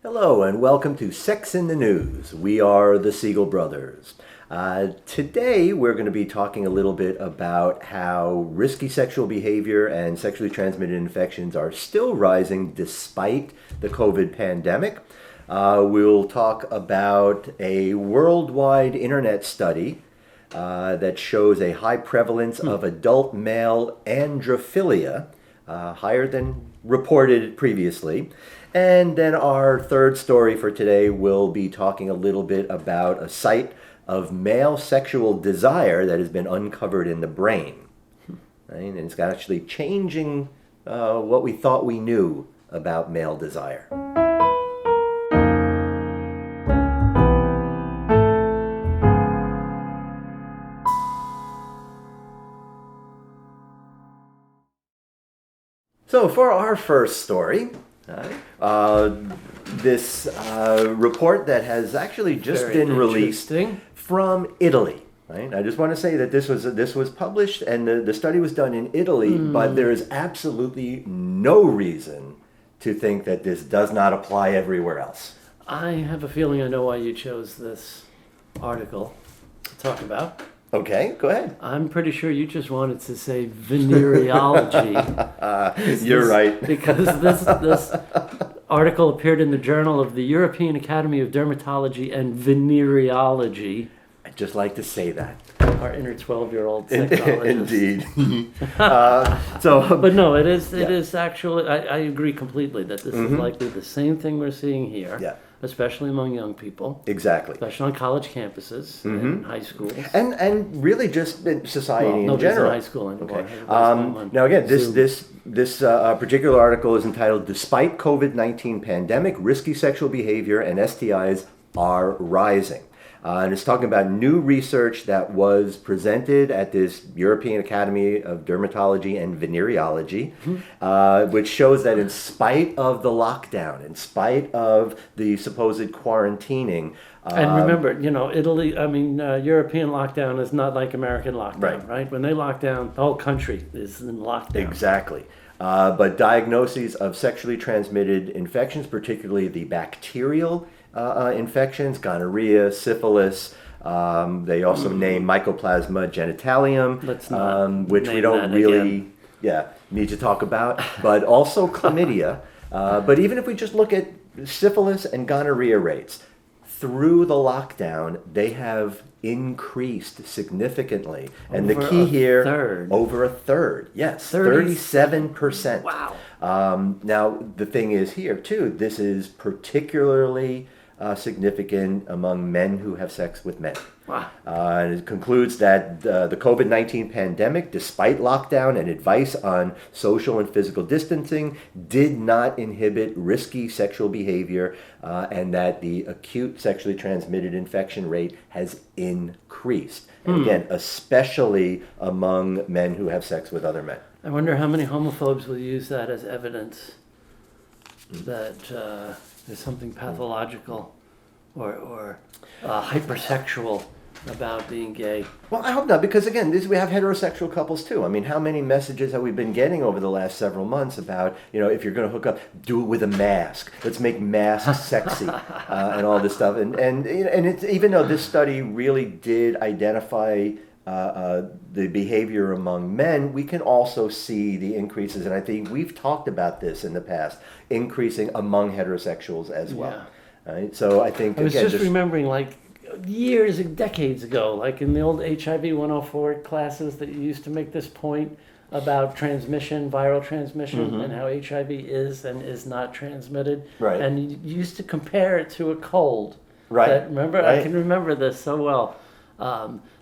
Hello and welcome to Sex in the News. We are the Siegel brothers. Today we're going to be talking a little bit about how risky sexual behavior and sexually transmitted infections are still rising despite the COVID pandemic. We'll talk about a worldwide internet study that shows a high prevalence of adult male androphilia, higher than reported previously. And then our third story for today will be talking a little bit about a site of male sexual desire that has been uncovered in the brain. Right? And it's actually changing what we thought we knew about male desire. So for our first story, this report that has actually just been released from Italy. Right? I just want to say that this was published and the study was done in Italy, but there is absolutely no reason to think that this does not apply everywhere else. I have a feeling I know why you chose this article to talk about. Okay, go ahead. I'm pretty sure you just wanted to say venereology. You're right. Because this article appeared in the Journal of the European Academy of Dermatology and Venereology. I'd just like to say that. Our inner 12-year-old sexologist. Indeed. But no, it is actually, I agree completely that this is likely the same thing we're seeing here. Yeah. Especially among young people. Exactly. Especially on college campuses and high schools. And really just in society in general. Nobody's in high school anymore. Okay. Now again, this particular article is entitled "Despite COVID-19 Pandemic, Risky Sexual Behavior and STIs Are Rising." And it's talking about new research that was presented at this European Academy of Dermatology and Venereology, which shows that in spite of the lockdown, in spite of the supposed quarantining. And remember, Italy, European lockdown is not like American lockdown, right? When they lock down, the whole country is in lockdown. Exactly. But diagnoses of sexually transmitted infections, particularly the bacterial infections, gonorrhea, syphilis. They also name Mycoplasma genitalium, which we don't really need to talk about, but also chlamydia. But even if we just look at syphilis and gonorrhea rates, through the lockdown, they have increased significantly. And the key here, over a third. Yes, 37%. Wow. Now, the thing is here, too, this is particularly significant among men who have sex with men. Wow. And it concludes that the COVID-19 pandemic, despite lockdown and advice on social and physical distancing, did not inhibit risky sexual behavior, and that the acute sexually transmitted infection rate has increased. And again, especially among men who have sex with other men. I wonder how many homophobes will use that as evidence that there's something pathological or hypersexual about being gay. Well, I hope not, because again, we have heterosexual couples too. I mean, how many messages have we been getting over the last several months about, if you're going to hook up, do it with a mask. Let's make masks sexy and all this stuff. And it's, even though this study really did identify the behavior among men, we can also see the increases, and I think we've talked about this in the past, increasing among heterosexuals as well. Yeah. Right? So I think I was remembering, like years, decades ago, like in the old HIV 104 classes, that you used to make this point about transmission, viral transmission, and how HIV is and is not transmitted. Right. And you used to compare it to a cold. Right. Remember? Right. I can remember this so well.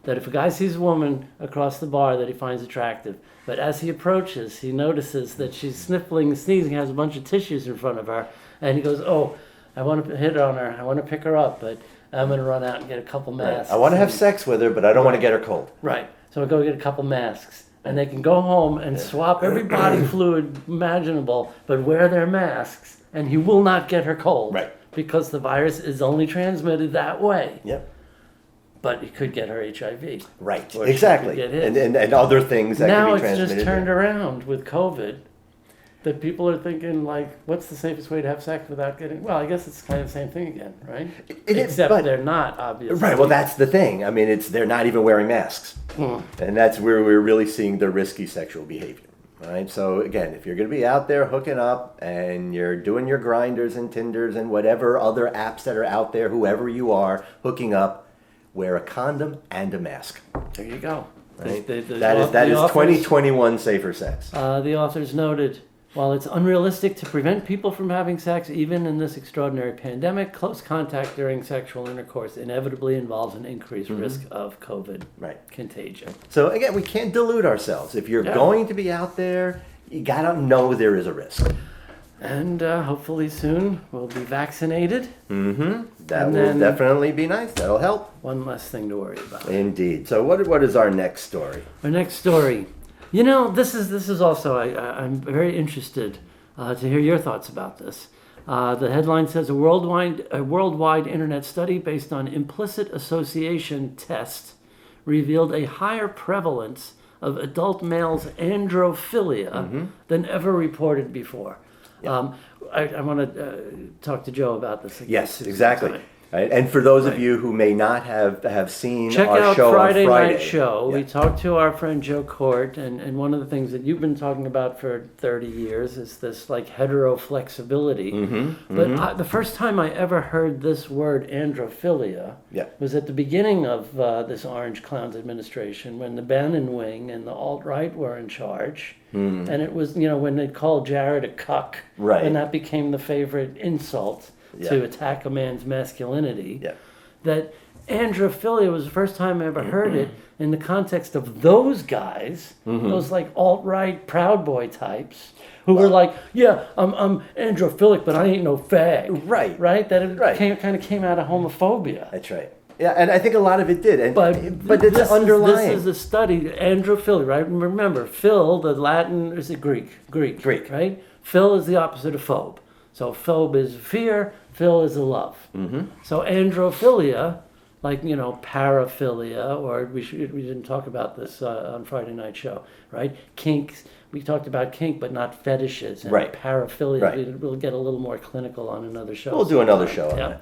That if a guy sees a woman across the bar that he finds attractive, but as he approaches, he notices that she's sniffling and sneezing, has a bunch of tissues in front of her, and he goes, "Oh, I want to hit on her, I want to pick her up, but I'm going to run out and get a couple masks. Right. I want to have sex with her, but I don't want to get her cold." Right. So I go get a couple masks. And they can go home and swap every body fluid imaginable, but wear their masks, and he will not get her cold. Right. Because the virus is only transmitted that way. Yep. But he could get her HIV. Right, Or exactly. she could get his. And other things that now could be transmitted. Now it's just turned around with COVID. that people are thinking, like, what's the safest way to have sex without getting... Well, I guess it's kind of the same thing again, right? It is, Except but- they're not, obviously. Right, well, that's the thing. I mean, they're not even wearing masks. And that's where we're really seeing the risky sexual behavior. Right? So again, if you're going to be out there hooking up and you're doing your Grinders and Tinders and whatever other apps that are out there, whoever you are hooking up, wear a condom and a mask. There you go. Right? The That is authors- 2021 safer sex. The authors noted, while it's unrealistic to prevent people from having sex, even in this extraordinary pandemic, close contact during sexual intercourse inevitably involves an increased risk of COVID contagion. So again, we can't delude ourselves. If you're going to be out there, you gotta know there is a risk. And hopefully soon we'll be vaccinated. That And will then- definitely be nice. That'll help. One less thing to worry about. Indeed. So what is our next story? Our next story. You know, this is also, I'm very interested to hear your thoughts about this. The headline says a worldwide internet study based on implicit association test revealed a higher prevalence of adult males' androphilia than ever reported before. I want to talk to Joe about this again. Yes, exactly. Right? And for those of you who may not have seen Check our out show Friday on Friday. Night Show. Yeah. We talked to our friend Joe Court, and one of the things that you've been talking about for 30 years is this like heteroflexibility. But the first time I ever heard this word androphilia was at the beginning of this Orange Clowns administration when the Bannon wing and the alt-right were in charge. And it was, when they called Jared a cuck, and that became the favorite insult to attack a man's masculinity, that androphilia was the first time I ever heard it in the context of those guys, those like alt-right Proud Boy types, who were like, I'm androphilic, but I ain't no fag. Right? That it kind of came out of homophobia. That's right. Yeah, and I think a lot of it did. But it's this underlying. This is a study, androphilia, right? Remember, phil, the Latin, is it Greek? Greek, right? Phil is the opposite of phobe. So phobe is fear, phil is a love. So androphilia, like, paraphilia, or we didn't talk about this on Friday Night Show, right? Kinks, we talked about kink, but not fetishes. And paraphilia, we'll get a little more clinical on another show. We'll do another show on that.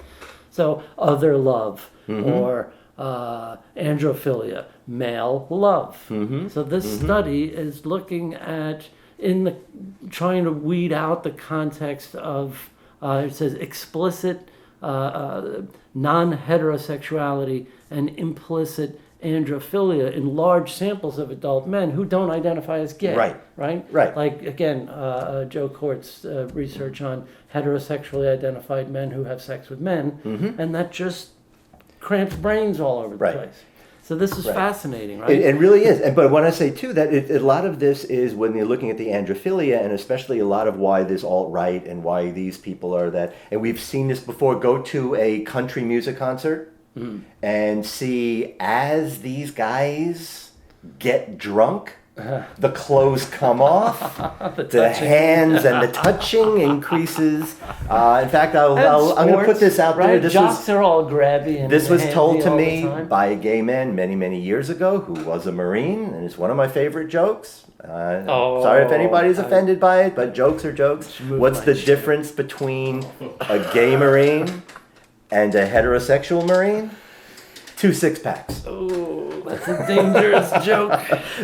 So other love, or androphilia, male love. So this study is looking at trying to weed out the context of it says explicit non-heterosexuality and implicit androphilia in large samples of adult men who don't identify as gay. Right. Like, again, Joe Court's research on heterosexually identified men who have sex with men, and that just cramps brains all over the place. So this is fascinating, right? It really is. But when I say, too, that a lot of this is when you're looking at the androphilia, and especially a lot of why this alt-right and why these people are that, and we've seen this before, go to a country music concert and see as these guys get drunk, the clothes come off, the hands and the touching increases. In fact, I'm going to put this out there. Jocks are all grabby. And this was told to all me the time. by a gay man many, many years ago who was a Marine, and it's one of my favorite jokes. Sorry if anybody's offended by it, but jokes are jokes. What's the difference between a gay Marine and a heterosexual Marine? 2 six-packs. Oh, that's a dangerous joke.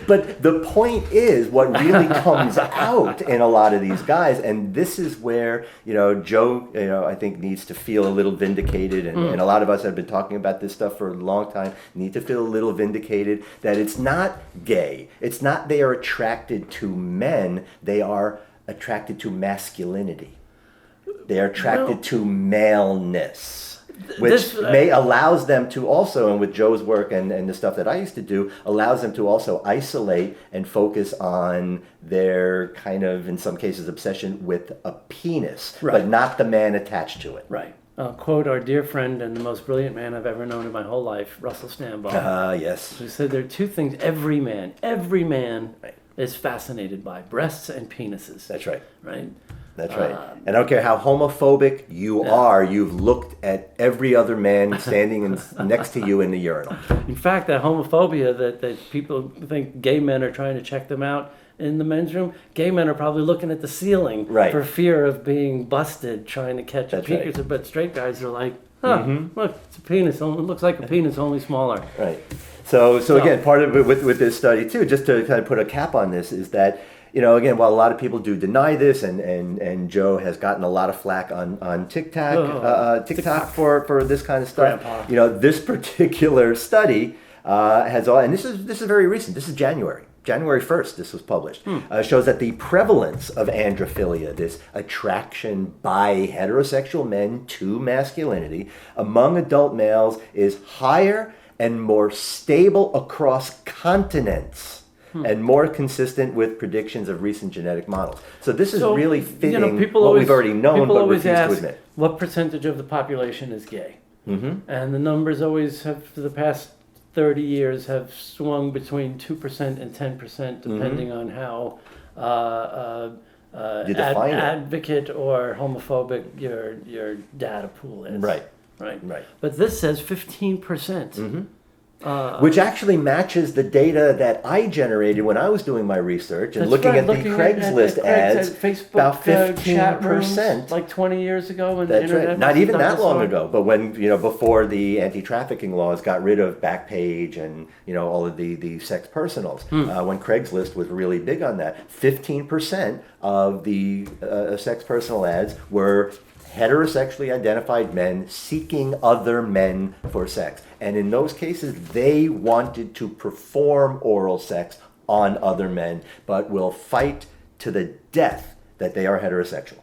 But the point is, what really comes out in a lot of these guys, and this is where, Joe, I think needs to feel a little vindicated, and a lot of us have been talking about this stuff for a long time, need to feel a little vindicated that it's not gay. It's not they are attracted to men, they are attracted to masculinity. They are attracted to maleness. Which allows them to also, and with Joe's work and the stuff that I used to do, allows them to also isolate and focus on their kind of, in some cases, obsession with a penis, but not the man attached to it. Right. Quote our dear friend and the most brilliant man I've ever known in my whole life, Russell Stambaugh. Yes. Who said there are 2 things every man is fascinated by: breasts and penises. That's right. Right? That's right. And I don't care how homophobic you are, you've looked at every other man standing next to you in the urinal. In fact, that homophobia that people think gay men are trying to check them out in the men's room, gay men are probably looking at the ceiling Right. for fear of being busted trying to catch That's a peek. right. But straight guys are like, look, it's a penis. It looks like a penis, only smaller. Right. So again, part of it with this study too, just to kind of put a cap on this, is that, again, while a lot of people do deny this, and Joe has gotten a lot of flack on TikTok for this kind of stuff. Grandpa. This particular study has all, and this is very recent. This is January 1st. This was published. Shows that the prevalence of androphilia, this attraction by heterosexual men to masculinity, among adult males is higher and more stable across continents, and more consistent with predictions of recent genetic models. So this is really fitting what we've already known, but refuse to admit. What percentage of the population is gay? And the numbers always have, for the past 30 years, have swung between 2% and 10%, depending on how You define it. advocate or homophobic your data pool is. Right. Right. But this says 15%. Which actually matches the data that I generated when I was doing my research and looking at the Craigslist ads. Facebook, about chat rooms, 15%. like 20 years ago. When That's the internet right. Not even that long dinosaur. ago, but when before the anti-trafficking laws got rid of Backpage and all of the sex personals, when Craigslist was really big on that, 15% of the sex personal ads were heterosexually identified men seeking other men for sex. And in those cases, they wanted to perform oral sex on other men, but will fight to the death that they are heterosexual.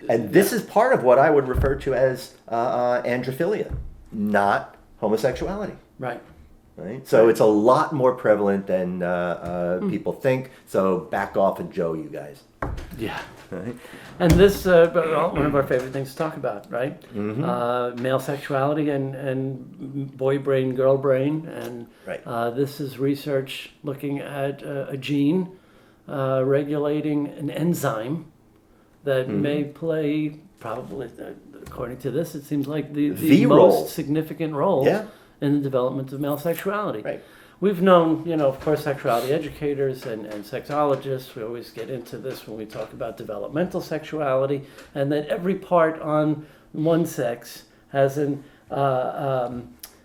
And this is part of what I would refer to as androphilia, not homosexuality. Right. Right? So it's a lot more prevalent than people think. So back off of Joe, you guys. Yeah. Right? And this, one of our favorite things to talk about, right? Male sexuality and boy brain, girl brain. And Right. This is research looking at a gene regulating an enzyme that may play, probably, according to this, it seems like the role. most significant role in the development of male sexuality. Right. We've known, of course, sexuality educators and sexologists. We always get into this when we talk about developmental sexuality, and that every part on one sex has an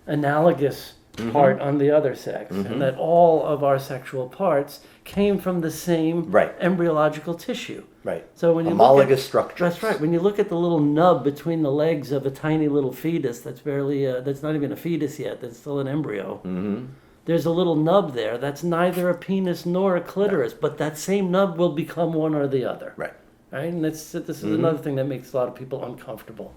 analogous part on the other sex, and that all of our sexual parts came from the same embryological tissue. Right. So when you homologous structures. That's right. When you look at the little nub between the legs of a tiny little fetus that's barely, that's not even a fetus yet, that's still an embryo. There's a little nub there that's neither a penis nor a clitoris, but that same nub will become one or the other. Right. And this is another thing that makes a lot of people uncomfortable.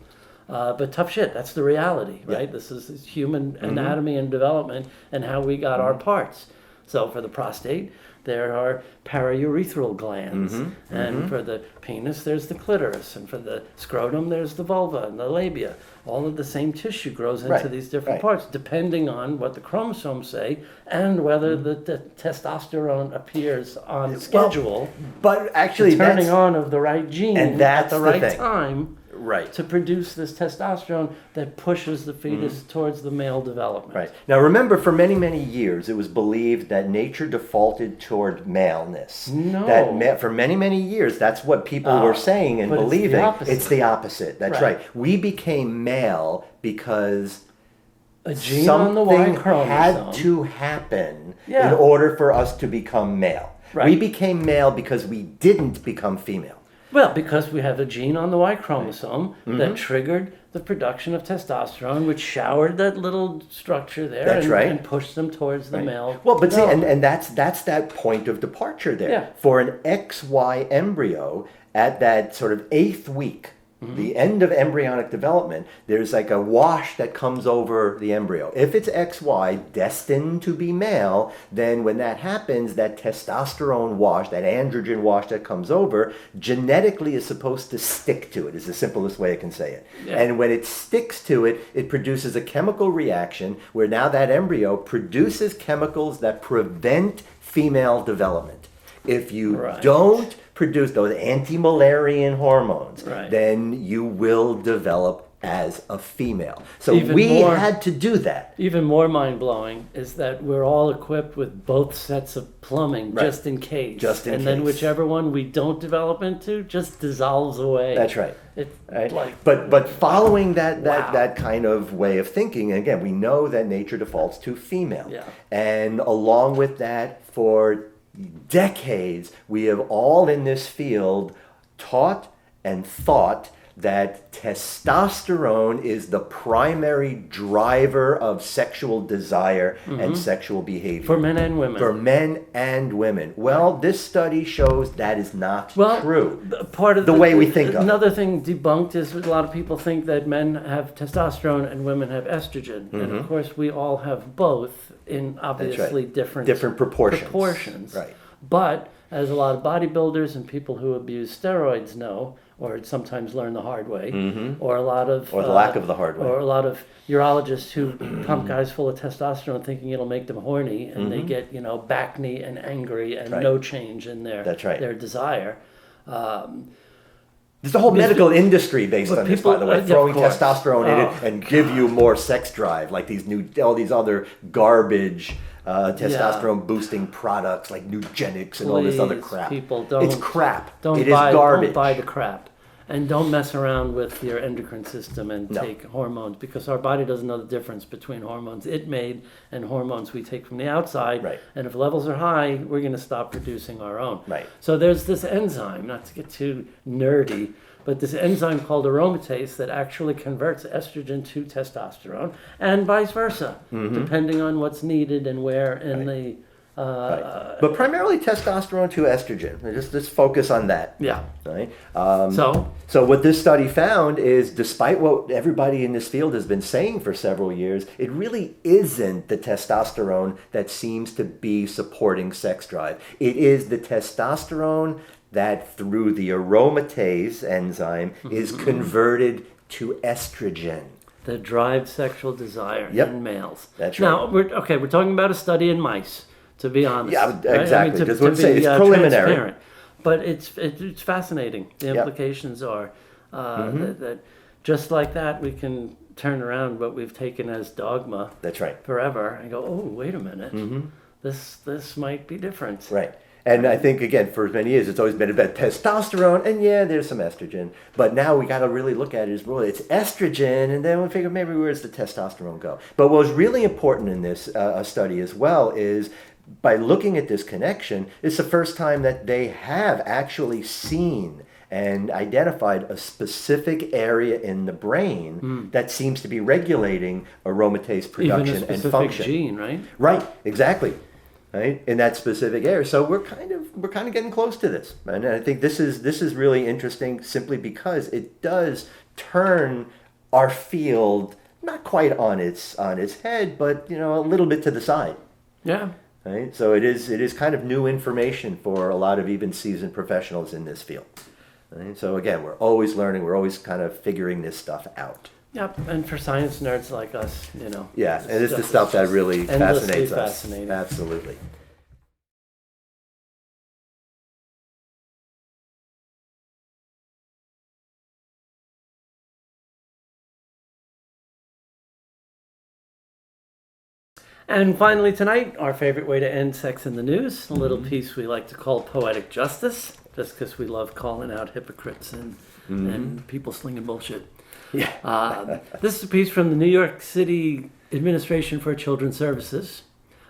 But tough shit, that's the reality, right? This is human anatomy and development and how we got our parts. So for the prostate, there are paraurethral glands. And for the penis, there's the clitoris. And for the scrotum, there's the vulva and the labia. All of the same tissue grows into these different parts, depending on what the chromosomes say and whether the testosterone appears on schedule. But actually, turning on of the right gene at the right time. Right. To produce this testosterone that pushes the fetus towards the male development. Right. Now remember, for many, many years, it was believed that nature defaulted toward maleness. No. That for many, many years, that's what people were saying and believing. It's the opposite. That's right. We became male because a gene on the Y chromosome had to happen in order for us to become male. We became male because we didn't become female. Well, because we have a gene on the Y chromosome that triggered the production of testosterone, which showered that little structure there and pushed them towards the male. Well, but see, and that's that point of departure there. Yeah. For an XY embryo at that sort of 8th week, the end of embryonic development, there's like a wash that comes over the embryo. If it's XY, destined to be male, then when that happens, that testosterone wash, that androgen wash that comes over, genetically is supposed to stick to it, is the simplest way I can say it. Yeah. And when it sticks to it, it produces a chemical reaction where now that embryo produces chemicals that prevent female development. If you don't produce those anti-Müllerian hormones, then you will develop as a female. So Even we more- had to do that. Even more mind-blowing is that we're all equipped with both sets of plumbing Right. just in case. Just in and then case. whichever one we don't develop into just dissolves away. That's right. It's Right? like, But following that Wow. that kind of way of thinking, and again, we know that nature defaults to female. Yeah. And along with that, for decades, we have all in this field taught and thought that testosterone is the primary driver of sexual desire and sexual behavior. for men and women. For men and women. Well, this study shows that is not true. Part of The way we think of it. Another thing debunked is a lot of people think that men have testosterone and women have estrogen. And of course, we all have both in obviously different proportions. Right. But as a lot of bodybuilders and people who abuse steroids know, or sometimes learn the hard way, or a lot of Or the lack of the hard way. or a lot of urologists who pump guys full of testosterone thinking it'll make them horny, and they get backney and angry and no change in their That's right. their desire. There's a whole medical industry based on this, by people- the way, of throwing course. testosterone in Oh, it and give you more sex drive, like all these other garbage testosterone boosting products like Nugenics and all this other Please, crap. people, don't- It's crap. Don't It is buy garbage. Don't buy the crap, and don't mess around with your endocrine system and No. take hormones, because our body doesn't know the difference between hormones it made and hormones we take from the outside. Right. And if levels are high, we're going to stop producing our own. Right. So there's this enzyme, not to get too nerdy, but this enzyme called aromatase that actually converts estrogen to testosterone, and vice versa, depending on what's needed and where in the. But primarily testosterone to estrogen. Just focus on that. Yeah. Right. So what this study found is, despite what everybody in this field has been saying for several years, it really isn't the testosterone that seems to be supporting sex drive. It is the testosterone that, through the aromatase enzyme, is converted to estrogen. that drives sexual desire Yep. in males. That's Now, we're talking about a study in mice, to be honest. Yeah, right? exactly. Just want to be, say it's preliminary. transparent. But it's fascinating. The Yep. implications are that just like that, we can turn around what we've taken as dogma That's right. forever and go, oh, wait a minute, this might be different. Right. And I think, again, for many years, it's always been about testosterone, and yeah, there's some estrogen. But now we got to really look at it as, well, it's estrogen, and then we figure maybe where's the testosterone go? But what was really important in this study as well is, by looking at this connection, it's the first time that they have actually seen and identified a specific area in the brain that seems to be regulating aromatase production Even a and specific function. gene, right? Right, exactly. Right, in that specific area. So we're kind of getting close to this, and I think this is really interesting, simply because it does turn our field not quite on its head, but a little bit to the side. Yeah. Right, so it is kind of new information for a lot of even seasoned professionals in this field. Right? So again, we're always learning, we're always kind of figuring this stuff out. Yep. And for science nerds like us, Yeah, and it's the stuff that really endlessly fascinates us. fascinating. Absolutely. And finally tonight, our favorite way to end sex in the news, a little piece we like to call Poetic Justice, just because we love calling out hypocrites and people slinging bullshit. Yeah. This is a piece from the New York City Administration for Children's Services.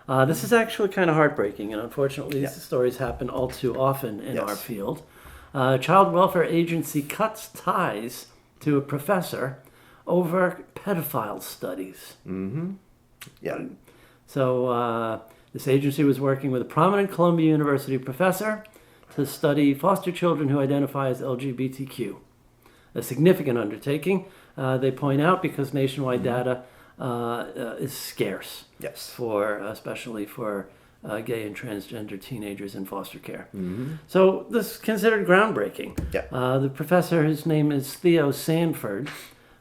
This is actually kind of heartbreaking, and unfortunately these stories happen all too often in our field. Child Welfare Agency cuts ties to a professor over pedophile studies. Yeah. So this agency was working with a prominent Columbia University professor to study foster children who identify as LGBTQ. A significant undertaking, they point out, because nationwide data is scarce. Yes. Especially for gay and transgender teenagers in foster care. So this is considered groundbreaking. Yeah. The professor, his name is Theo Sanford,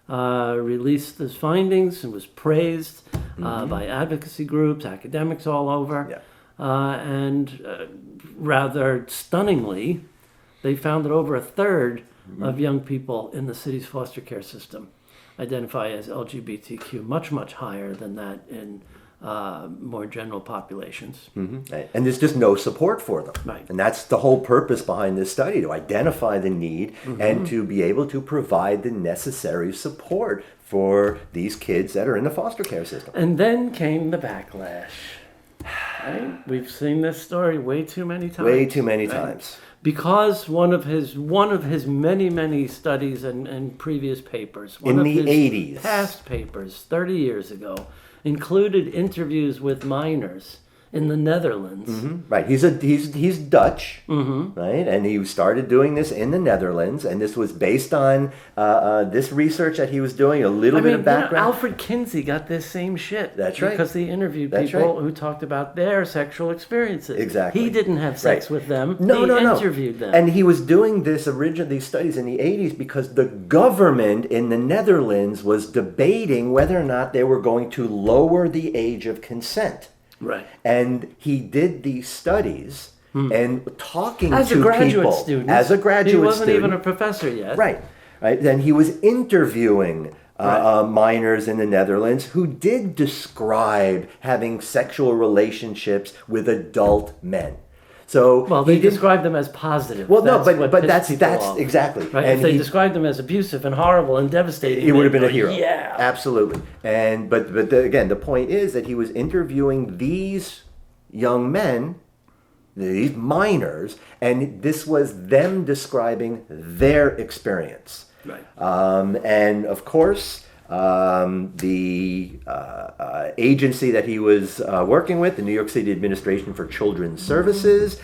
released his findings and was praised by advocacy groups, academics all over. Yeah. And rather stunningly, they found that over a third of young people in the city's foster care system identify as LGBTQ, much, much higher than that in more general populations. Right. And there's just no support for them. Right. And that's the whole purpose behind this study, to identify the need and to be able to provide the necessary support for these kids that are in the foster care system. And then came the backlash. Right? We've seen this story way too many times. Way too many times. Because one of his many studies and previous papers, In the 80s. past papers 30 years ago, included interviews with minors in the Netherlands. Right. He's Dutch, right? And he started doing this in the Netherlands, and this was based on this research that he was doing, a little bit of background. Alfred Kinsey got this same shit. That's right. Because he interviewed That's people right. who talked about their sexual experiences. Exactly. He didn't have sex with them. No. He interviewed them. And he was doing these studies in the 80s because the government in the Netherlands was debating whether or not they were going to lower the age of consent. Right. And he did these studies and talking As to a graduate people. student. As a graduate student. He wasn't even a professor yet. Right. Then he was interviewing minors in the Netherlands who did describe having sexual relationships with adult men. So Well, they described them as positive. Well, no, That's what but pissed that's people off. exactly. Right? And If they described them as abusive and horrible and devastating, he would have been a they'd hero. go, Yeah. Absolutely. And again, the point is that he was interviewing these young men, these minors, and this was them describing their experience. Right. And of course, the agency that he was working with, the New York City Administration for Children's Services,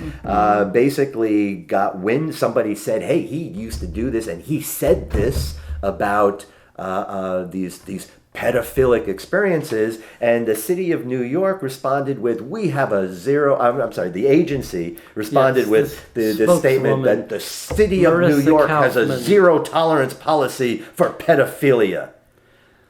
basically got wind. Somebody said, hey, he used to do this, and he said this about these pedophilic experiences, and the city of New York responded with, we have a zero, I'm sorry, the agency responded with the statement that the city of New York has a zero tolerance policy for pedophilia.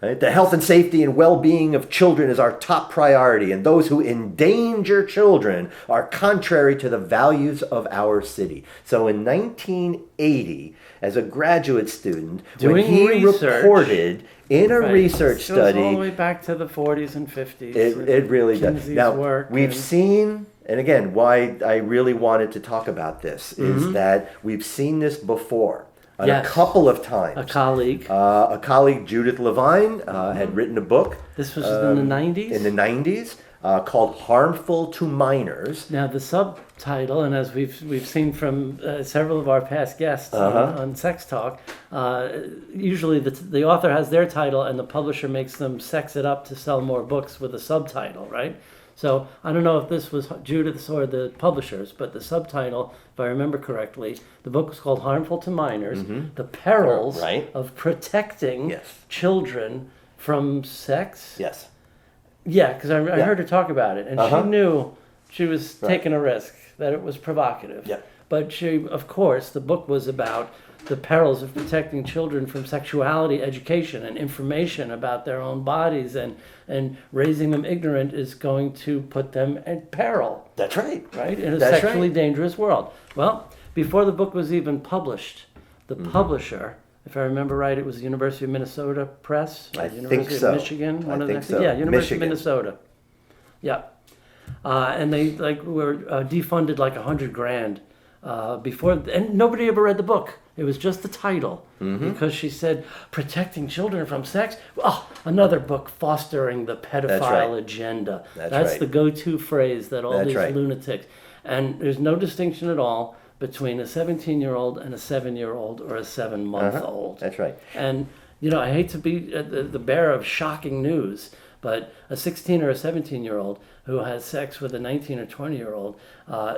Right? The health and safety and well-being of children is our top priority, and those who endanger children are contrary to the values of our city. So in 1980, as a graduate student, when he reported in a research study, all the way back to the 40s and 50s. It really does. Kinsey's Now, work we've seen, and again, why I really wanted to talk about this is that we've seen this before. A couple of times. A colleague, Judith Levine, had written a book. This was in the 90s? In the 90s, called Harmful to Minors. Now the subtitle, and as we've seen from several of our past guests on Sex Talk, usually the author has their title and the publisher makes them sex it up to sell more books with a subtitle, right? So I don't know if this was Judith's or the publisher's, but the subtitle, if I remember correctly, the book was called Harmful to Minors, The Perils of Protecting Children from Sex. Yes. Yeah, because I heard her talk about it, and she knew she was taking a risk, that it was provocative. Yeah. But she, of course, the book was about the perils of protecting children from sexuality education and information about their own bodies, and raising them ignorant is going to put them at peril. That's right. Right? In a sexually dangerous world. Well, before the book was even published, the publisher, if I remember right, it was the University of Minnesota Press? I University think so. of Michigan? I think so. Yeah, University Michigan. of Minnesota. Yeah. And they were defunded like $100,000 before, and nobody ever read the book. It was just the title, because she said, protecting children from sex. Oh, another book fostering the pedophile agenda. That's the go-to phrase that all these lunatics. And there's no distinction at all between a 17-year-old and a 7-year-old or a 7-month-old. That's right. And, I hate to be the bearer of shocking news, but a 16 or a 17-year-old who has sex with a 19 or 20-year-old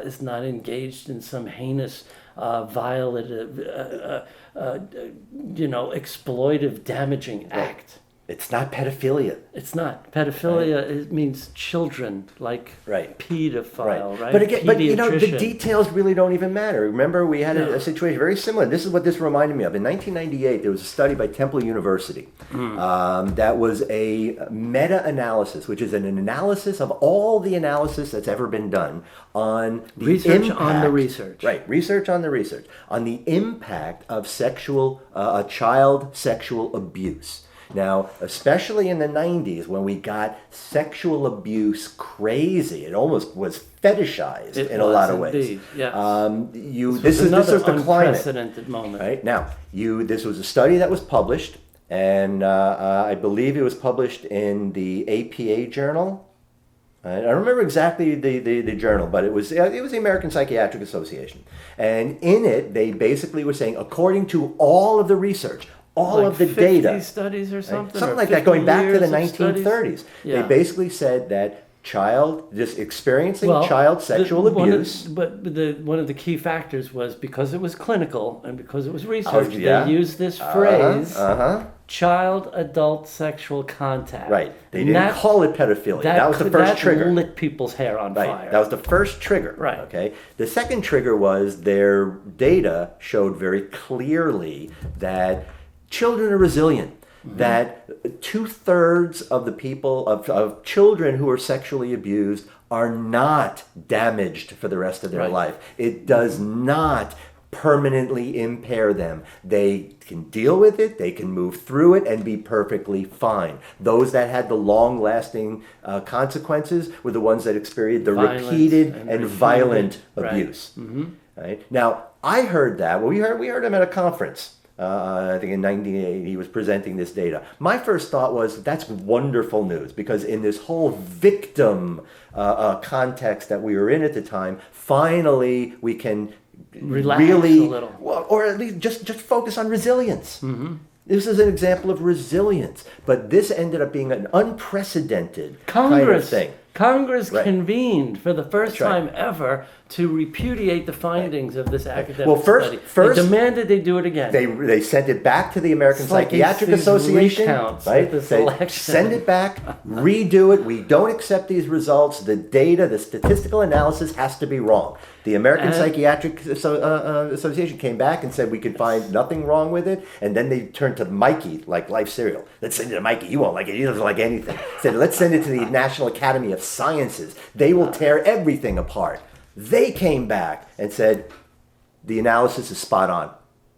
is not engaged in some heinous, violative, exploitive, damaging act. It's not pedophilia. It's not. Pedophilia it means children, like pedophile, right? But again, the details really don't even matter. Remember, we had a situation very similar. This is what this reminded me of. In 1998, there was a study by Temple University that was a meta-analysis, which is an analysis of all the analysis that's ever been done on the research impact, on the research. Right, research on the research, on the impact of child sexual abuse. Now, especially in the 90s when we got sexual abuse crazy, it almost was fetishized in a lot of ways. Indeed, yes. This was the climate. Unprecedented moment. Right? Now, this was a study that was published, and I believe it was published in the APA journal. I don't remember exactly the journal, but it was the American Psychiatric Association. And in it, they basically were saying, according to all of the research, all of the 50 data, studies or something, something or like that, going back to the years of 1930s, Yeah. they basically said that just experiencing child sexual abuse. One of the key factors was because it was clinical and because it was research, yeah. they used this phrase, child-adult sexual contact. Right. They didn't call it pedophilia. That was the first trigger. That lit people's hair on fire. That was the first trigger. Right. Okay. The second trigger was their data showed very clearly that children are resilient. That 2/3 of the people, of children who are sexually abused, are not damaged for the rest of their life. It does not permanently impair them. They can deal with it, they can move through it and be perfectly fine. Those that had the long-lasting consequences were the ones that experienced the repeated and violent abuse. Right? Now, I heard that. Well, we heard him at a conference. I think in 1998 he was presenting this data. My first thought was, that's wonderful news, because in this whole victim context that we were in at the time, finally we can relax really, a little. well, or at least just focus on resilience. This is an example of resilience, but this ended up being an unprecedented kind of thing. Congress convened for the first time ever to repudiate the findings of this academic study. They demanded they do it again. They sent it back to the American Psychiatric Association. Right? They send it back, redo it. We don't accept these results. The data, the statistical analysis has to be wrong. The American Psychiatric Association came back and said we could find nothing wrong with it. And then they turned to Mikey, like Life Cereal. Let's send it to Mikey. He won't like it. He doesn't like anything. Said, let's send it to the National Academy of Sciences. They will tear everything apart. They came back and said the analysis is spot on.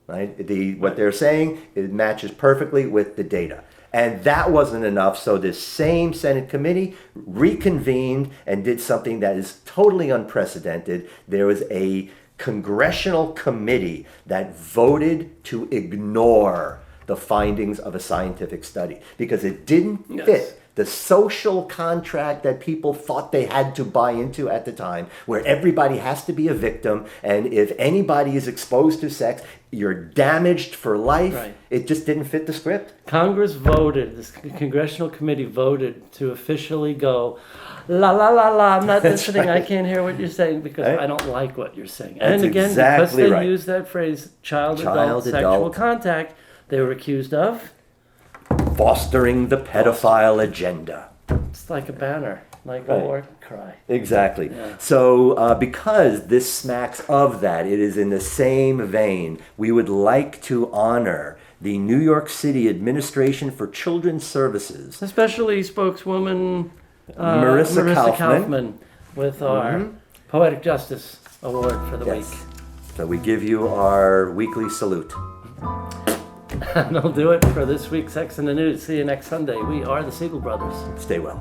Right? What they're saying, it matches perfectly with the data. And that wasn't enough, so this same Senate committee reconvened and did something that is totally unprecedented. There was a congressional committee that voted to ignore the findings of a scientific study because it didn't fit the social contract that people thought they had to buy into at the time, where everybody has to be a victim, and if anybody is exposed to sex, you're damaged for life. Right. It just didn't fit the script. Congress voted, this congressional committee voted to officially go, la la la la, I'm not listening, I can't hear what you're saying because I don't like what you're saying. And again, because they used that phrase, child-adult sexual contact, they were accused of fostering the pedophile agenda. It's like a banner, like a war cry. Exactly. Yeah. So because this smacks of that, it is in the same vein, we would like to honor the New York City Administration for Children's Services. Especially spokeswoman Marissa Kaufman with our Poetic Justice Award for the week. So we give you our weekly salute. That'll do it for this week's Sex in the News. See you next Sunday. We are the Siegel Brothers. Stay well.